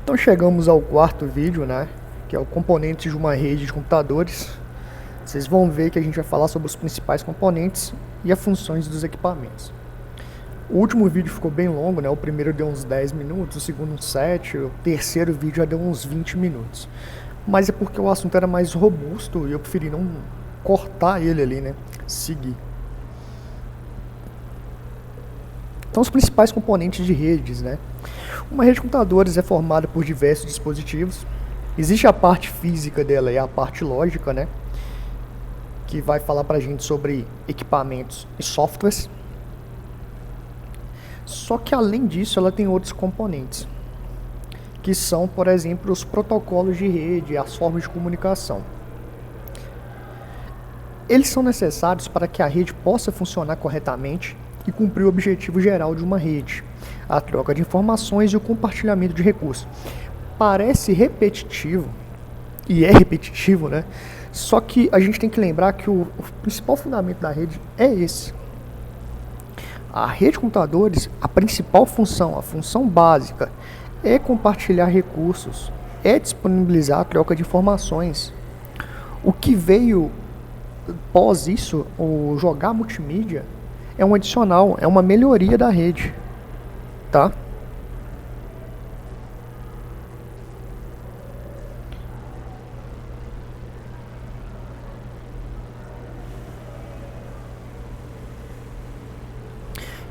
Então chegamos ao quarto vídeo, né, que é o componente de uma rede de computadores. Vocês vão ver que a gente vai falar sobre os principais componentes e as funções dos equipamentos. O último vídeo ficou bem longo, né? O primeiro deu uns 10 minutos, o segundo uns 7, o terceiro vídeo já deu uns 20 minutos. Mas é porque o assunto era mais robusto e eu preferi não cortar ele ali, né? Seguir. Então, os principais componentes de redes, né? Uma rede de computadores é formada por diversos dispositivos. Existe a parte física dela e a parte lógica, né? Que vai falar pra gente sobre equipamentos e softwares. Só que além disso, ela tem outros componentes, que são, por exemplo, os protocolos de rede, as formas de comunicação. Eles são necessários para que a rede possa funcionar corretamente e cumprir o objetivo geral de uma rede, a troca de informações e o compartilhamento de recursos. Parece repetitivo, e é repetitivo, né? Só que a gente tem que lembrar que o principal fundamento da rede é esse. A rede de computadores, a principal função, a função básica, é compartilhar recursos, é disponibilizar a troca de informações. O que veio pós isso, o jogar multimídia, é um adicional, é uma melhoria da rede, tá?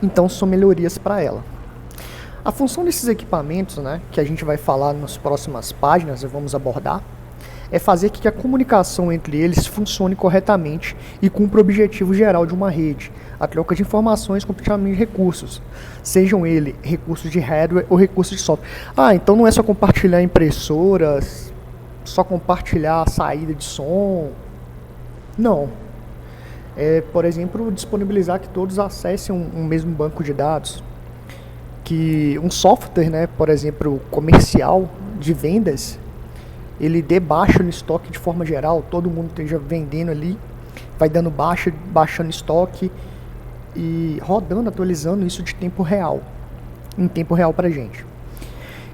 Então são melhorias para ela. A função desses equipamentos, né, que a gente vai falar nas próximas páginas e vamos abordar, é fazer que a comunicação entre eles funcione corretamente e cumpra o objetivo geral de uma rede, a troca de informações, compartilhamento de recursos, sejam eles recursos de hardware ou recursos de software. Então não é só compartilhar impressoras, só compartilhar a saída de som. Não. Por exemplo, disponibilizar que todos acessem um mesmo banco de dados, que um software, né, por exemplo, comercial de vendas, ele dê baixa no estoque de forma geral, todo mundo esteja vendendo ali, vai dando baixa, baixando estoque e rodando, atualizando isso de tempo real, em tempo real para a gente.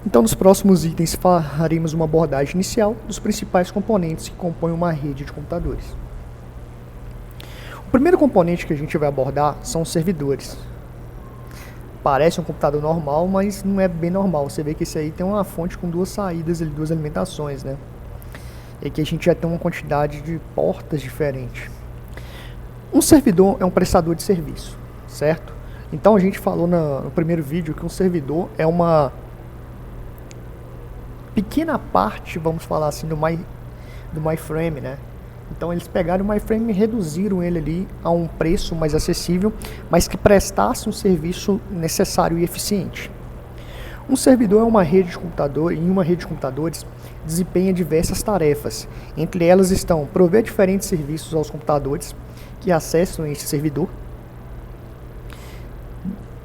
Então, nos próximos itens faremos uma abordagem inicial dos principais componentes que compõem uma rede de computadores. O primeiro componente que a gente vai abordar são os servidores. Parece um computador normal, mas não é bem normal. Você vê que esse aí tem uma fonte com duas saídas, duas alimentações, né? E aqui a gente já tem uma quantidade de portas diferentes. Um servidor é um prestador de serviço, certo? Então a gente falou no primeiro vídeo que um servidor é uma pequena parte, vamos falar assim, do MyFrame, né? Então eles pegaram o MyFrame e reduziram ele ali a um preço mais acessível, mas que prestasse um serviço necessário e eficiente. Um servidor é uma rede de computador, e em uma rede de computadores desempenha diversas tarefas. Entre elas estão prover diferentes serviços aos computadores que acessam esse servidor,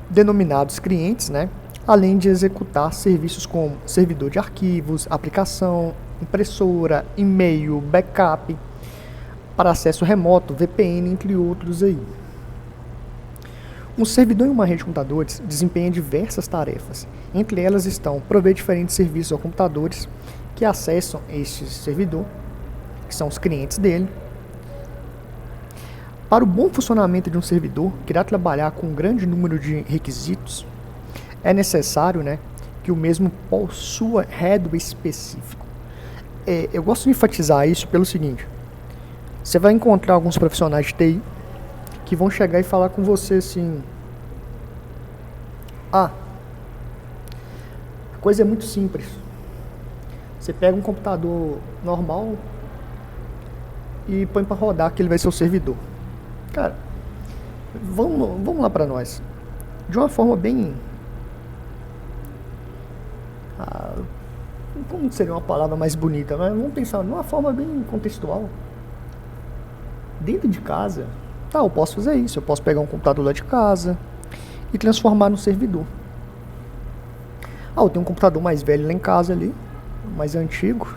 denominados clientes, né? Além de executar serviços como servidor de arquivos, aplicação, impressora, e-mail, backup, para acesso remoto, VPN, entre outros aí. Um servidor em uma rede de computadores desempenha diversas tarefas. Entre elas estão prover diferentes serviços aos computadores que acessam este servidor, que são os clientes dele. Para o bom funcionamento de um servidor, que irá trabalhar com um grande número de requisitos, é necessário, né, que o mesmo possua hardware específico. Eu gosto de enfatizar isso pelo seguinte: você vai encontrar alguns profissionais de TI que vão chegar e falar com você assim: a coisa é muito simples. Você pega um computador normal e põe para rodar, que ele vai ser o servidor. Cara, vamos lá para nós. De uma forma bem... como seria uma palavra mais bonita? Mas vamos pensar de uma forma bem contextual. Dentro de casa, eu posso fazer isso. Eu posso pegar um computador lá de casa e transformar no servidor. Eu tenho um computador mais velho lá em casa ali, mais antigo.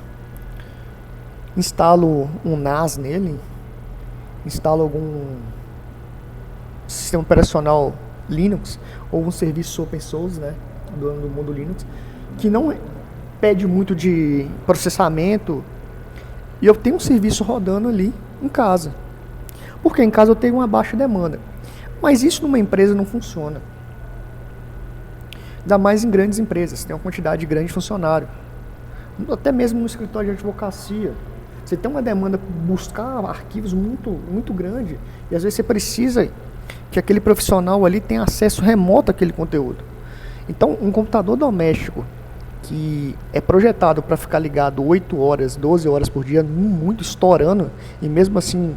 Instalo um NAS nele, instalo algum sistema operacional Linux ou um serviço open source, né, do mundo Linux, que não pede muito de processamento e eu tenho um serviço rodando ali em casa. Porque em casa eu tenho uma baixa demanda. Mas isso numa empresa não funciona. Ainda mais em grandes empresas, tem uma quantidade grande de funcionário. Até mesmo no escritório de advocacia. Você tem uma demanda para buscar arquivos muito grande e às vezes você precisa que aquele profissional ali tenha acesso remoto àquele conteúdo. Então, um computador doméstico que é projetado para ficar ligado 8 horas, 12 horas por dia, muito estourando, e mesmo assim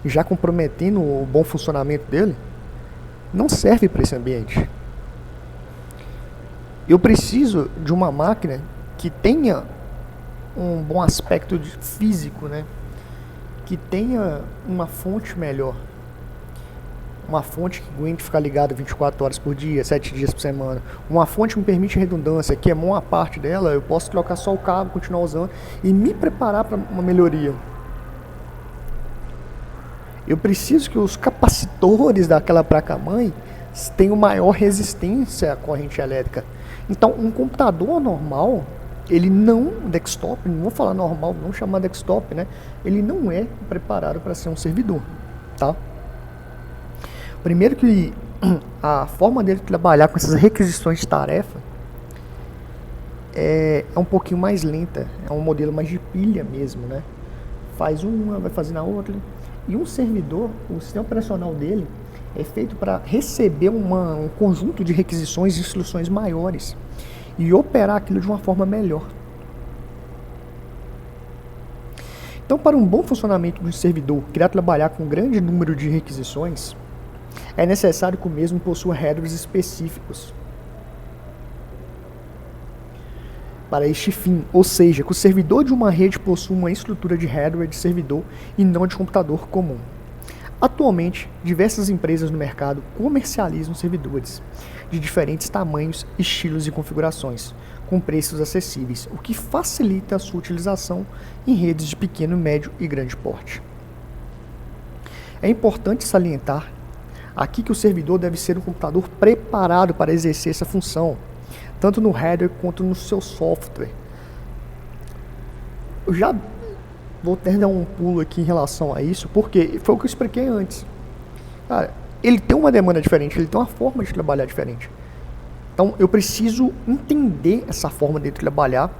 já comprometendo o bom funcionamento dele, não serve para esse ambiente. Eu preciso de uma máquina que tenha um bom aspecto físico, né? Que tenha uma fonte melhor. Uma fonte que aguente ficar ligada 24 horas por dia, 7 dias por semana. Uma fonte que me permite redundância, que é uma parte dela, eu posso trocar só o cabo, continuar usando e me preparar para uma melhoria. Eu preciso que os capacitores daquela placa-mãe tenham maior resistência à corrente elétrica. Então, um computador normal, ele não, desktop, não vou falar normal, vamos chamar desktop, né? Ele não é preparado para ser um servidor, tá? Primeiro que a forma dele trabalhar com essas requisições de tarefa é um pouquinho mais lenta, é um modelo mais de pilha mesmo, né? Faz uma, vai fazer na outra. E um servidor, o sistema operacional dele é feito para receber um conjunto de requisições e instruções maiores e operar aquilo de uma forma melhor. Então, para um bom funcionamento de um servidor que irá trabalhar com um grande número de requisições, é necessário que o mesmo possua hardwares específicos para este fim, ou seja, que o servidor de uma rede possua uma estrutura de hardware de servidor e não de computador comum. Atualmente, diversas empresas no mercado comercializam servidores de diferentes tamanhos, estilos e configurações, com preços acessíveis, o que facilita a sua utilização em redes de pequeno, médio e grande porte. É importante salientar aqui que o servidor deve ser um computador preparado para exercer essa função, tanto no hardware quanto no seu software. Eu já vou até dar um pulo aqui em relação a isso, porque foi o que eu expliquei antes. Cara, ele tem uma demanda diferente, ele tem uma forma de trabalhar diferente. Então eu preciso entender essa forma dele de trabalhar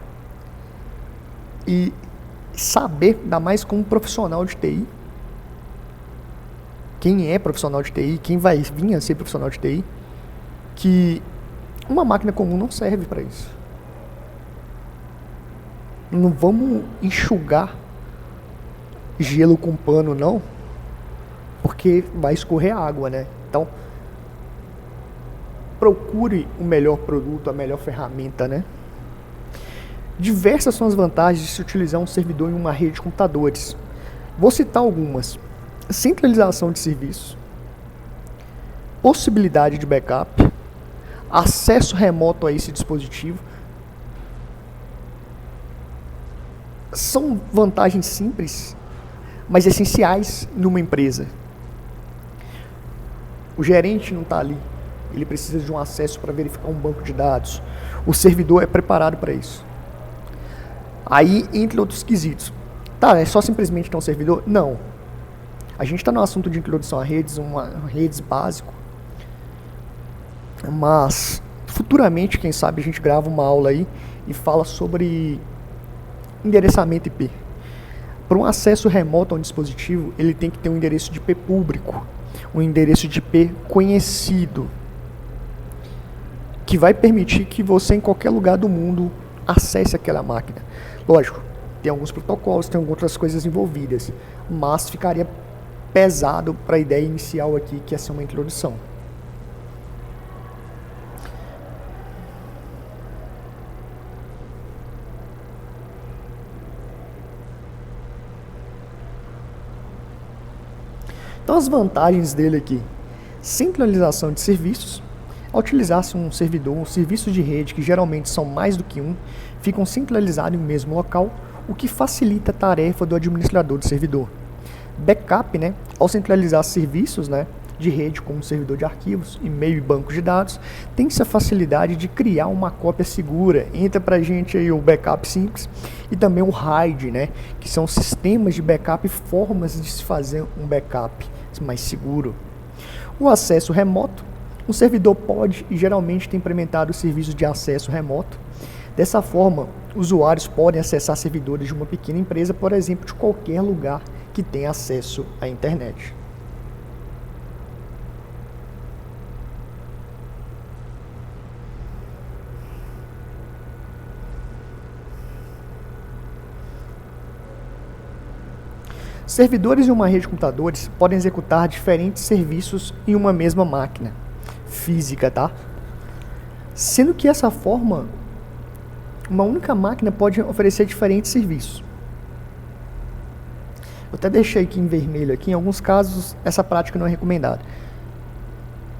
e saber, ainda mais como profissional de TI, quem é profissional de TI, quem vai vir a ser profissional de TI, que uma máquina comum não serve para isso. Não vamos enxugar gelo com pano, não, porque vai escorrer água, né? Então, procure o melhor produto, a melhor ferramenta, né? Diversas são as vantagens de se utilizar um servidor em uma rede de computadores. Vou citar algumas. Centralização de serviços, possibilidade de backup, acesso remoto a esse dispositivo. São vantagens simples, mas essenciais numa empresa. O gerente não está ali, ele precisa de um acesso para verificar um banco de dados. O servidor é preparado para isso. Aí, entre outros quesitos. Tá, é só simplesmente ter um servidor? Não. A gente está no assunto de introdução a redes, redes básico. Mas, futuramente, quem sabe, a gente grava uma aula aí e fala sobre endereçamento IP. Para um acesso remoto a um dispositivo, ele tem que ter um endereço de IP público, um endereço de IP conhecido, que vai permitir que você, em qualquer lugar do mundo, acesse aquela máquina. Lógico, tem alguns protocolos, tem outras coisas envolvidas, mas ficaria pesado para a ideia inicial aqui, que é ser uma introdução. Então, as vantagens dele aqui: centralização de serviços. Ao utilizar-se um servidor, um serviço de rede, que geralmente são mais do que um, ficam centralizados em um mesmo local, o que facilita a tarefa do administrador do servidor. Backup, né? Ao centralizar serviços, né, de rede, como servidor de arquivos, e-mail e banco de dados, tem essa facilidade de criar uma cópia segura. Entra para a gente aí o backup simples e também o RAID, né, que são sistemas de backup e formas de se fazer um backup mais seguro. O acesso remoto. Um servidor pode e geralmente tem implementado serviços de acesso remoto. Dessa forma, usuários podem acessar servidores de uma pequena empresa, por exemplo, de qualquer lugar que tenha acesso à internet. Servidores em uma rede de computadores podem executar diferentes serviços em uma mesma máquina física, tá? Sendo que essa forma, uma única máquina pode oferecer diferentes serviços. Eu até deixei aqui em vermelho aqui, em alguns casos essa prática não é recomendada.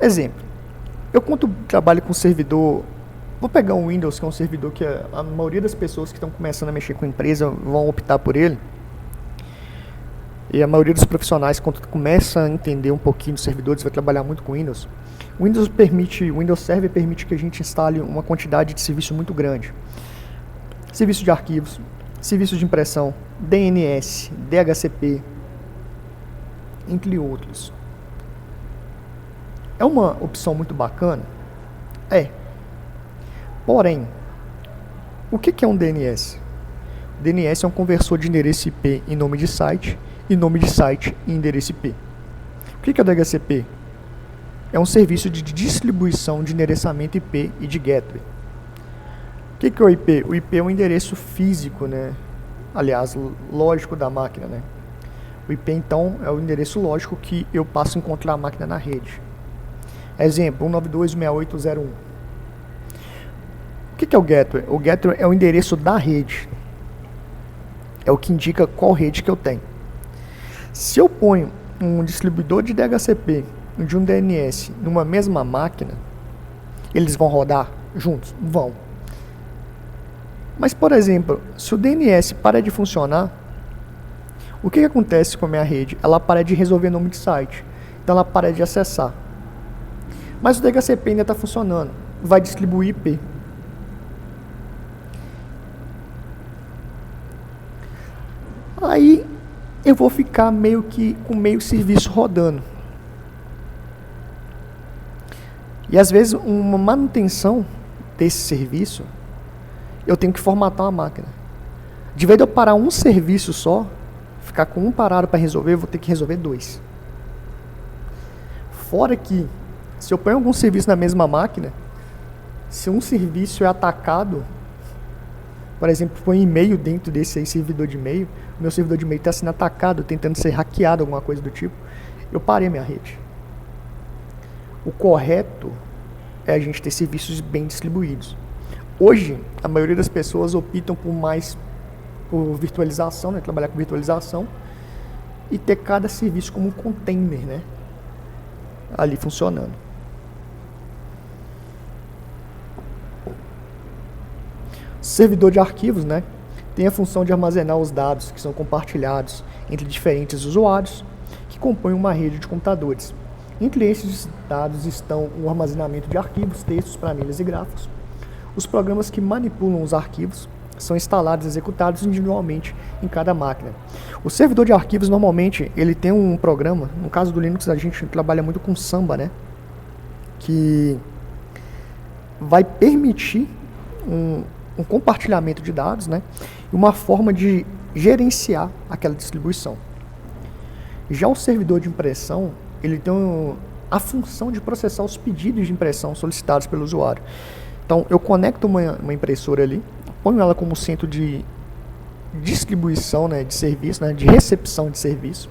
Exemplo, eu quando trabalho com servidor, vou pegar um Windows, que é um servidor que a maioria das pessoas que estão começando a mexer com a empresa vão optar por ele. E a maioria dos profissionais, quando começa a entender um pouquinho dos servidores, vai trabalhar muito com Windows. O Windows Server permite que a gente instale uma quantidade de serviço muito grande. Serviço de arquivos, serviço de impressão, DNS, DHCP, entre outros. É uma opção muito bacana? É. Porém, o que é um DNS? O DNS é um conversor de endereço IP em nome de site e nome de site em endereço IP. O que é o DHCP? É um serviço de distribuição de endereçamento IP e de gateway. O que é o IP? O IP é um endereço físico, né? Aliás, lógico da máquina, né? O IP, então, é o endereço lógico que eu passo a encontrar a máquina na rede. Exemplo, 192.168.0.1. O que é o gateway? O gateway é o endereço da rede. É o que indica qual rede que eu tenho. Se eu ponho um distribuidor de DHCP e de um DNS numa mesma máquina, eles vão rodar juntos? Vão. Mas, por exemplo, se o DNS para de funcionar, o que acontece com a minha rede? Ela para de resolver nome de site, então ela para de acessar. Mas o DHCP ainda está funcionando, vai distribuir IP. Aí eu vou ficar meio que com meio serviço rodando. E às vezes uma manutenção desse serviço, eu tenho que formatar uma máquina. De vez de eu parar um serviço só, ficar com um parado para resolver, eu vou ter que resolver dois. Fora que, se eu ponho algum serviço na mesma máquina, se um serviço é atacado, por exemplo, põe e-mail dentro desse aí, servidor de e-mail, o meu servidor de e-mail está sendo atacado, tentando ser hackeado, alguma coisa do tipo, eu parei a minha rede. O correto é a gente ter serviços bem distribuídos. Hoje, a maioria das pessoas optam por virtualização, né, trabalhar com virtualização, e ter cada serviço como um container, né, ali funcionando. Servidor de arquivos, né, tem a função de armazenar os dados que são compartilhados entre diferentes usuários que compõem uma rede de computadores. Entre esses dados estão o armazenamento de arquivos, textos, planilhas e gráficos. Os programas que manipulam os arquivos são instalados e executados individualmente em cada máquina. O servidor de arquivos, normalmente, ele tem um programa, no caso do Linux a gente trabalha muito com Samba, né, que vai permitir um compartilhamento de dados, né, e uma forma de gerenciar aquela distribuição. Já o servidor de impressão, ele tem a função de processar os pedidos de impressão solicitados pelo usuário. Então, eu conecto uma impressora ali, ponho ela como centro de distribuição, né, de serviço, né, de recepção de serviço.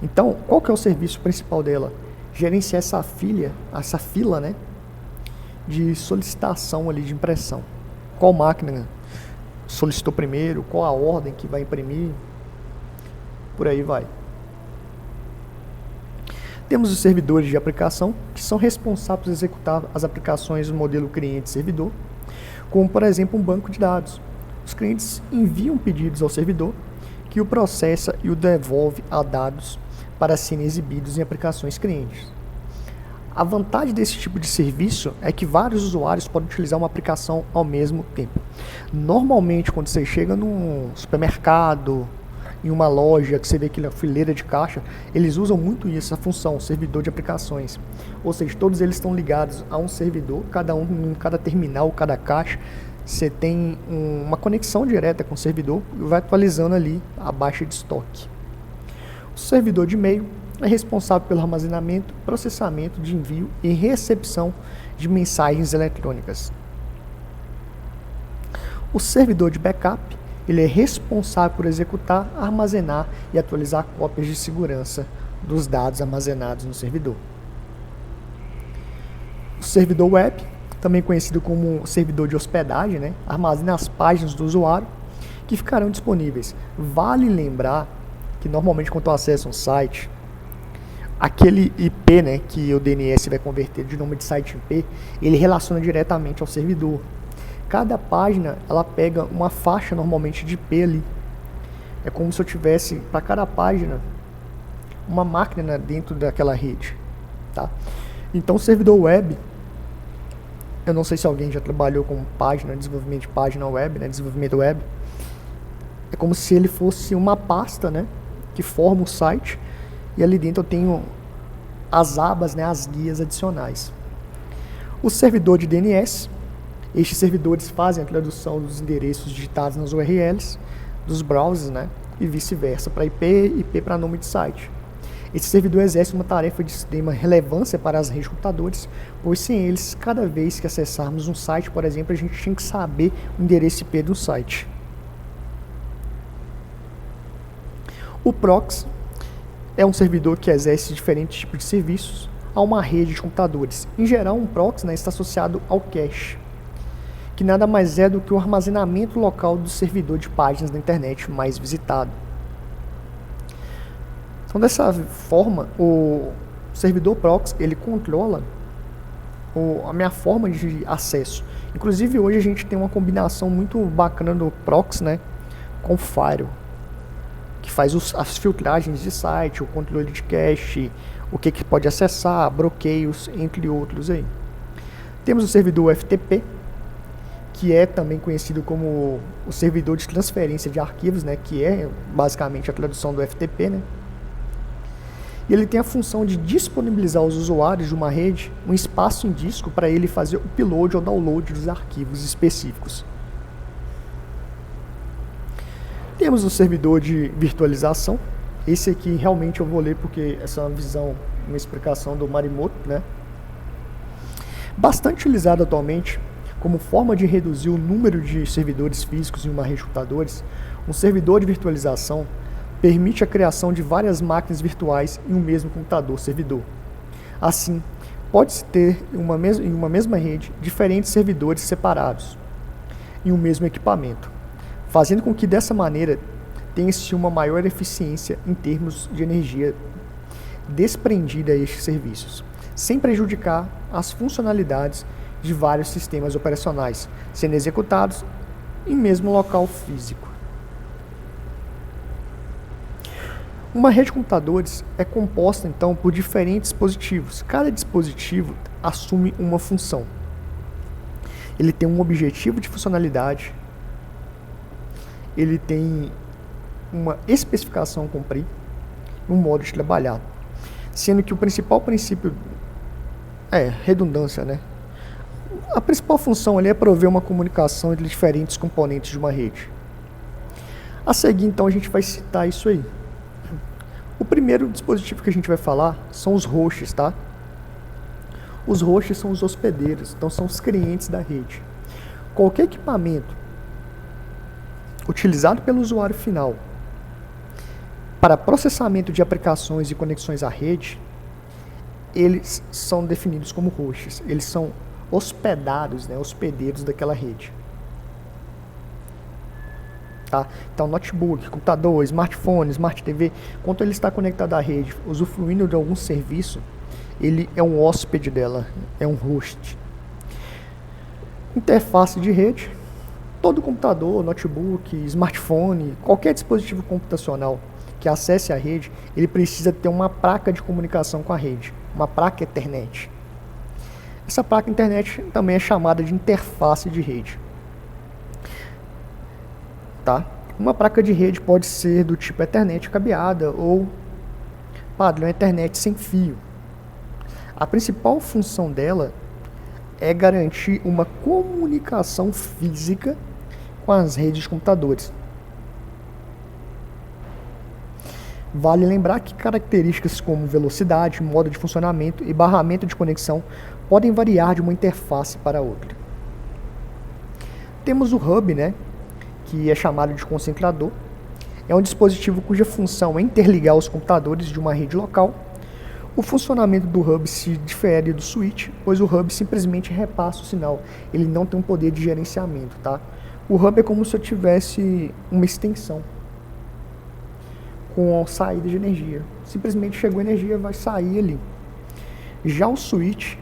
Então, qual que é o serviço principal dela? Gerenciar essa fila, né, de solicitação ali de impressão. Qual máquina solicitou primeiro, qual a ordem que vai imprimir, por aí vai. Temos os servidores de aplicação, que são responsáveis por executar as aplicações do modelo cliente-servidor, como, por exemplo, um banco de dados. Os clientes enviam pedidos ao servidor, que o processa e o devolve a dados para serem exibidos em aplicações clientes. A vantagem desse tipo de serviço é que vários usuários podem utilizar uma aplicação ao mesmo tempo. Normalmente, quando você chega num supermercado, em uma loja, que você vê aquela fileira de caixa, eles usam muito essa função, servidor de aplicações. Ou seja, todos eles estão ligados a um servidor, cada um em cada terminal, cada caixa, você tem uma conexão direta com o servidor e vai atualizando ali a baixa de estoque. O servidor de e-mail é responsável pelo armazenamento, processamento de envio e recepção de mensagens eletrônicas. O servidor de backup, ele é responsável por executar, armazenar e atualizar cópias de segurança dos dados armazenados no servidor. O servidor web, também conhecido como servidor de hospedagem, né, armazena as páginas do usuário que ficarão disponíveis. Vale lembrar que normalmente quando eu acesso um site, aquele IP, né, que o DNS vai converter de nome de site IP, ele relaciona diretamente ao servidor. Cada página, ela pega uma faixa normalmente de IP ali. É como se eu tivesse, para cada página, uma máquina dentro daquela rede. Tá? Então, o servidor web, eu não sei se alguém já trabalhou com página, desenvolvimento de página web, né, desenvolvimento web. É como se ele fosse uma pasta, né, que forma o site. E ali dentro eu tenho as abas, né, as guias adicionais. O servidor de DNS, estes servidores fazem a tradução dos endereços digitados nas URLs dos browsers, né, e vice-versa, para IP, IP para nome de site. Esse servidor exerce uma tarefa de extrema relevância para as redes de computadores, pois sem eles, cada vez que acessarmos um site, por exemplo, a gente tinha que saber o endereço IP do site. O proxy é um servidor que exerce diferentes tipos de serviços a uma rede de computadores. Em geral, um proxy, né, está associado ao cache, que nada mais é do que o armazenamento local do servidor de páginas da internet mais visitado. Então, dessa forma, o servidor proxy, ele controla a minha forma de acesso. Inclusive, hoje a gente tem uma combinação muito bacana do proxy, né, com o firewall, que faz as filtragens de site, o controle de cache, o que pode acessar, bloqueios, entre outros aí. Temos o servidor FTP, que é também conhecido como o servidor de transferência de arquivos, né, que é basicamente a tradução do FTP, né? E ele tem a função de disponibilizar aos usuários de uma rede um espaço em disco para ele fazer o upload ou download dos arquivos específicos. Temos o servidor de virtualização. Esse aqui realmente eu vou ler porque essa é uma visão, uma explicação do Marimoto, né? Bastante utilizado atualmente como forma de reduzir o número de servidores físicos em uma rede de computadores. Um servidor de virtualização permite a criação de várias máquinas virtuais em um mesmo computador servidor. Assim, pode-se ter em uma mesma rede diferentes servidores separados em um mesmo equipamento, fazendo com que dessa maneira tenha-se uma maior eficiência em termos de energia desprendida a estes serviços, sem prejudicar as funcionalidades de vários sistemas operacionais, sendo executados em mesmo local físico. Uma rede de computadores é composta, então, por diferentes dispositivos. Cada dispositivo assume uma função. Ele tem um objetivo de funcionalidade, ele tem uma especificação a cumprir, um modo de trabalhar, sendo que o principal princípio é redundância, né? A principal função ali é prover uma comunicação entre diferentes componentes de uma rede. A seguir, então, a gente vai citar isso aí. O primeiro dispositivo que a gente vai falar são os hosts, tá? Os hosts são os hospedeiros, então são os clientes da rede. Qualquer equipamento utilizado pelo usuário final para processamento de aplicações e conexões à rede, eles são definidos como hosts. Eles são hospedados, né, hospedeiros daquela rede. Tá? Então, notebook, computador, smartphone, smart TV, quando ele está conectado à rede, usufruindo de algum serviço, ele é um hóspede dela, é um host. Interface de rede. Todo computador, notebook, smartphone, qualquer dispositivo computacional que acesse a rede, ele precisa ter uma placa de comunicação com a rede, uma placa Ethernet. Essa placa internet também é chamada de interface de rede. Tá? Uma placa de rede pode ser do tipo Ethernet cabeada ou padrão Ethernet sem fio. A principal função dela é garantir uma comunicação física com as redes de computadores. Vale lembrar que características como velocidade, modo de funcionamento e barramento de conexão podem variar de uma interface para outra. Temos o hub, né, que é chamado de concentrador. É um dispositivo cuja função é interligar os computadores de uma rede local. O funcionamento do hub se difere do switch, pois o hub simplesmente repassa o sinal. Ele não tem um poder de gerenciamento, tá? O hub é como se eu tivesse uma extensão com saída de energia. Simplesmente chegou energia, vai sair ali. Já o switch,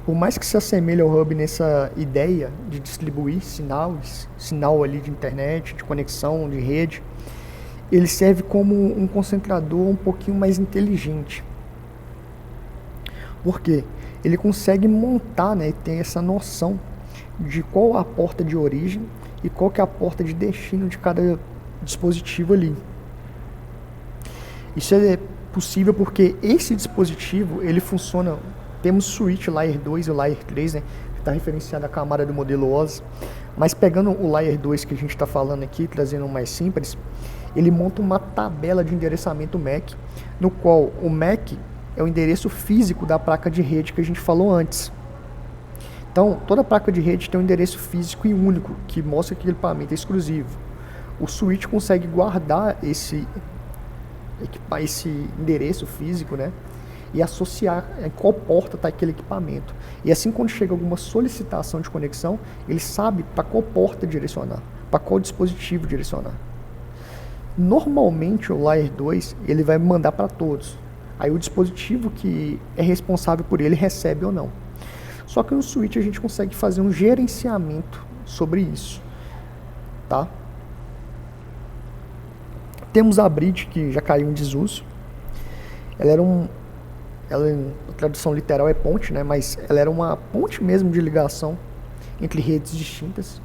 por mais que se assemelhe ao hub nessa ideia de distribuir sinal ali de internet, de conexão, de rede, ele serve como um concentrador um pouquinho mais inteligente. Por quê? Ele consegue montar, né, e tem essa noção de qual a porta de origem e qual que é a porta de destino de cada dispositivo ali. Isso é possível porque esse dispositivo, ele funciona, temos switch Layer 2 e o Layer 3, né, que está referenciado à camada do modelo OSI, mas pegando o Layer 2 que a gente está falando aqui, trazendo um mais simples, ele monta uma tabela de endereçamento MAC, no qual o MAC é o endereço físico da placa de rede que a gente falou antes. Então, toda placa de rede tem um endereço físico e único, que mostra que o equipamento é exclusivo. O switch consegue guardar esse endereço físico, né, e associar em qual porta está aquele equipamento. E assim, quando chega alguma solicitação de conexão, ele sabe para qual porta direcionar, para qual dispositivo direcionar. Normalmente, o Layer 2 ele vai mandar para todos. Aí o dispositivo que é responsável por ele recebe ou não. Só que no switch a gente consegue fazer um gerenciamento sobre isso, tá? Temos a bridge, que já caiu em desuso. A tradução literal é ponte, né? Mas ela era uma ponte mesmo de ligação entre redes distintas.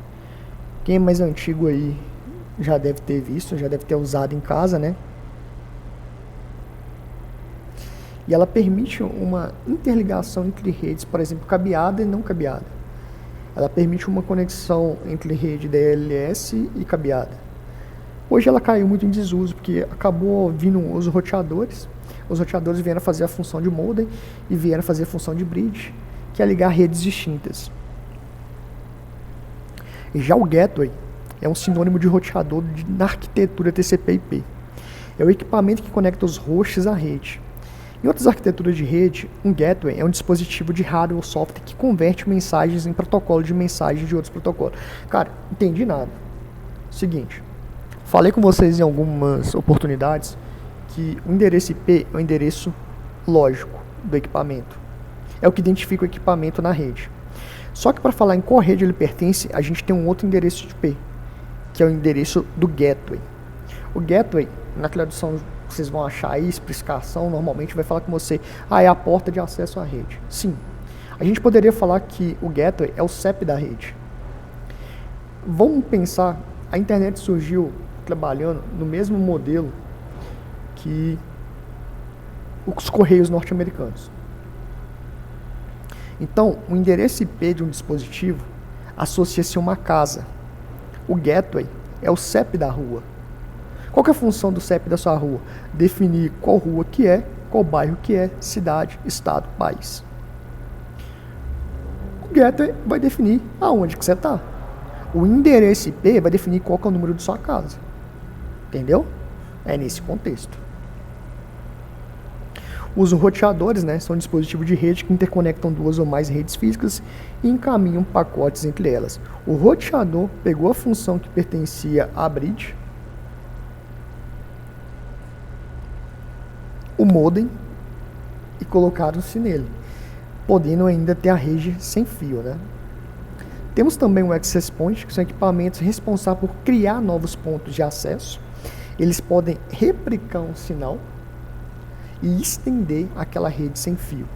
Quem é mais antigo aí já deve ter visto, já deve ter usado em casa, né? E ela permite uma interligação entre redes, por exemplo, cabeada e não cabeada. Ela permite uma conexão entre rede DLS e cabeada. Hoje ela caiu muito em desuso, porque acabou vindo os roteadores. Os roteadores vieram fazer a função de modem e vieram fazer a função de bridge, que é ligar redes distintas. E já o gateway é um sinônimo de roteador na arquitetura TCP/IP. É o equipamento que conecta os hosts à rede. Em outras arquiteturas de rede, um gateway é um dispositivo de hardware ou software que converte mensagens em protocolo de mensagens de outros protocolos. Cara, entendi nada. Seguinte, falei com vocês em algumas oportunidades que o endereço IP é o endereço lógico do equipamento. É o que identifica o equipamento na rede. Só que para falar em qual rede ele pertence, a gente tem um outro endereço de IP, que é o endereço do gateway. O gateway, na tradução vocês vão achar aí, explicação, normalmente vai falar com você, é a porta de acesso à rede. Sim, a gente poderia falar que o gateway é o CEP da rede. Vamos pensar, a internet surgiu trabalhando no mesmo modelo que os correios norte-americanos. Então, o endereço IP de um dispositivo associa-se a uma casa. O gateway é o CEP da rua. Qual que é a função do CEP da sua rua? Definir qual rua que é, qual bairro que é, cidade, estado, país. O gateway vai definir aonde que você está. O endereço IP vai definir qual que é o número de sua casa. Entendeu? É nesse contexto. Os roteadores, né, são dispositivos de rede que interconectam duas ou mais redes físicas e encaminham pacotes entre elas. O roteador pegou a função que pertencia à bridge, o modem, e colocaram-se nele, podendo ainda ter a rede sem fio, né? Temos também o access point, que são equipamentos responsáveis por criar novos pontos de acesso. Eles podem replicar um sinal e estender aquela rede sem fio.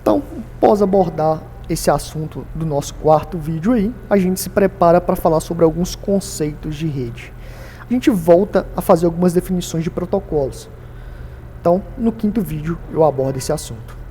Então, após abordar esse assunto do nosso quarto vídeo aí, a gente se prepara para falar sobre alguns conceitos de rede. A gente volta a fazer algumas definições de protocolos. Então, no quinto vídeo eu abordo esse assunto.